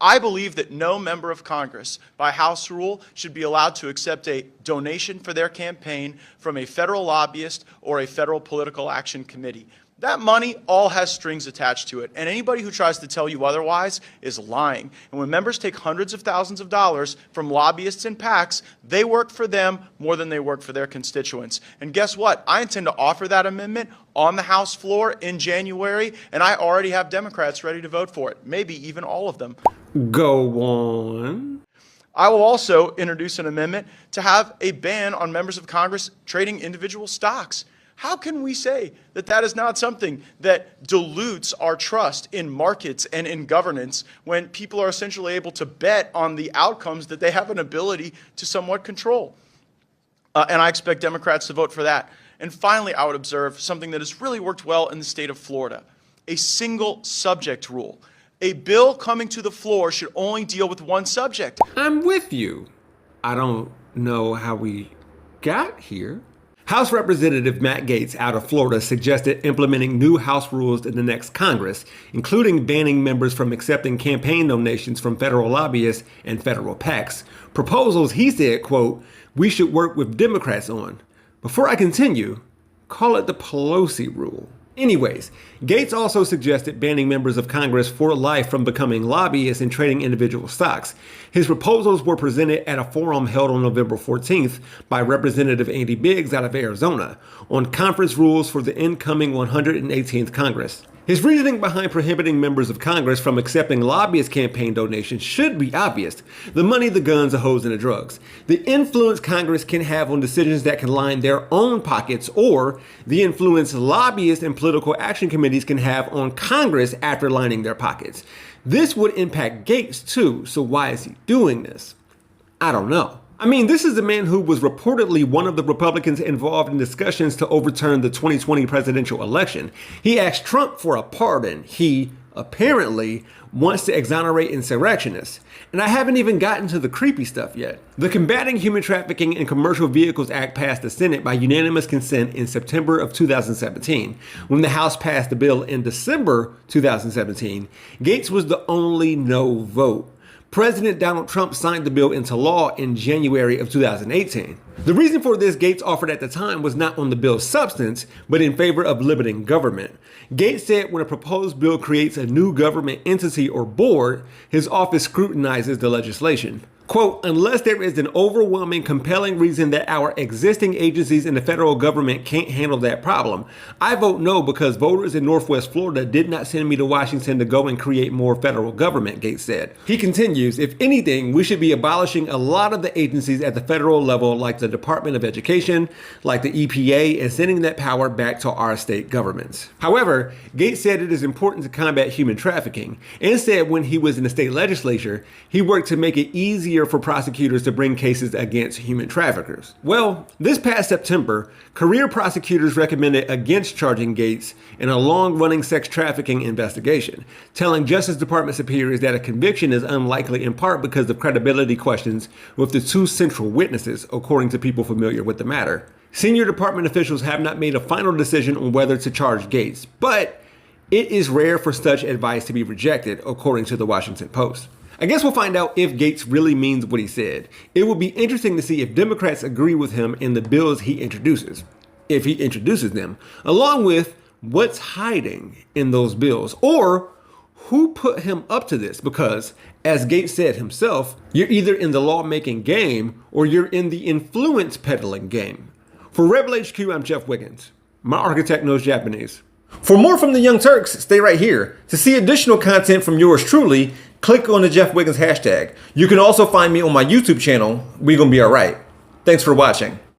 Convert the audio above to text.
I believe that no member of Congress, by House rule, should be allowed to accept a donation for their campaign from a federal lobbyist or a federal political action committee. That money all has strings attached to it, and anybody who tries to tell you otherwise is lying. And when members take hundreds of thousands of dollars from lobbyists and PACs, they work for them more than they work for their constituents. And guess what? I intend to offer that amendment on the House floor in January, and I already have Democrats ready to vote for it, maybe even all of them. Go on. I will also introduce an amendment to have a ban on members of Congress trading individual stocks. How can we say that that is not something that dilutes our trust in markets and in governance when people are essentially able to bet on the outcomes that they have an ability to somewhat control? And I expect Democrats to vote for that. And finally, I would observe something that has really worked well in the state of Florida, a single subject rule. A bill coming to the floor should only deal with one subject. I'm with you. I don't know how we got here. House Representative Matt Gaetz out of Florida suggested implementing new House rules in the next Congress, including banning members from accepting campaign donations from federal lobbyists and federal PACs. Proposals, he said, quote, "we should work with Democrats on." Before I continue, call it the Pelosi rule. Anyways, Gaetz also suggested banning members of Congress for life from becoming lobbyists and trading individual stocks. His proposals were presented at a forum held on November 14th by Representative Andy Biggs out of Arizona on conference rules for the incoming 118th Congress. His reasoning behind prohibiting members of Congress from accepting lobbyist campaign donations should be obvious. The money, the guns, the hoes, and the drugs. The influence Congress can have on decisions that can line their own pockets, or the influence lobbyists and political action committees can have on Congress after lining their pockets. This would impact Gaetz too, so why is he doing this? I don't know. I mean, this is the man who was reportedly one of the Republicans involved in discussions to overturn the 2020 presidential election. He asked Trump for a pardon. He apparently wants to exonerate insurrectionists. And I haven't even gotten to the creepy stuff yet. The Combating Human Trafficking in Commercial Vehicles Act passed the Senate by unanimous consent in September of 2017. When the House passed the bill in December 2017, Gaetz was the only no vote. President Donald Trump signed the bill into law in January of 2018. The reason for this, Gaetz offered at the time, was not on the bill's substance, but in favor of limiting government. Gaetz said when a proposed bill creates a new government entity or board, his office scrutinizes the legislation. Quote, "unless there is an overwhelming, compelling reason that our existing agencies in the federal government can't handle that problem, I vote no because voters in Northwest Florida did not send me to Washington to go and create more federal government," Gaetz said. He continues, "if anything, we should be abolishing a lot of the agencies at the federal level, like the Department of Education, like the EPA, and sending that power back to our state governments." However, Gaetz said it is important to combat human trafficking, and said when he was in the state legislature, he worked to make it easier for prosecutors to bring cases against human traffickers. Well, this past September, career prosecutors recommended against charging Gaetz in a long-running sex trafficking investigation, telling Justice Department superiors that a conviction is unlikely in part because of credibility questions with the two central witnesses, according to people familiar with the matter. Senior department officials have not made a final decision on whether to charge Gaetz, but it is rare for such advice to be rejected, according to the Washington Post. I guess we'll find out if Gaetz really means what he said. It will be interesting to see if Democrats agree with him in the bills he introduces, if he introduces them, along with what's hiding in those bills, or who put him up to this, because, as Gaetz said himself, you're either in the lawmaking game or you're in the influence peddling game. For Rebel HQ, I'm Jeff Wiggins. My architect knows Japanese. For more from the Young Turks, stay right here. To see additional content from yours truly, click on the Jeff Wiggins hashtag. You can also find me on my YouTube channel, We Gonna Be Alright. Thanks for watching.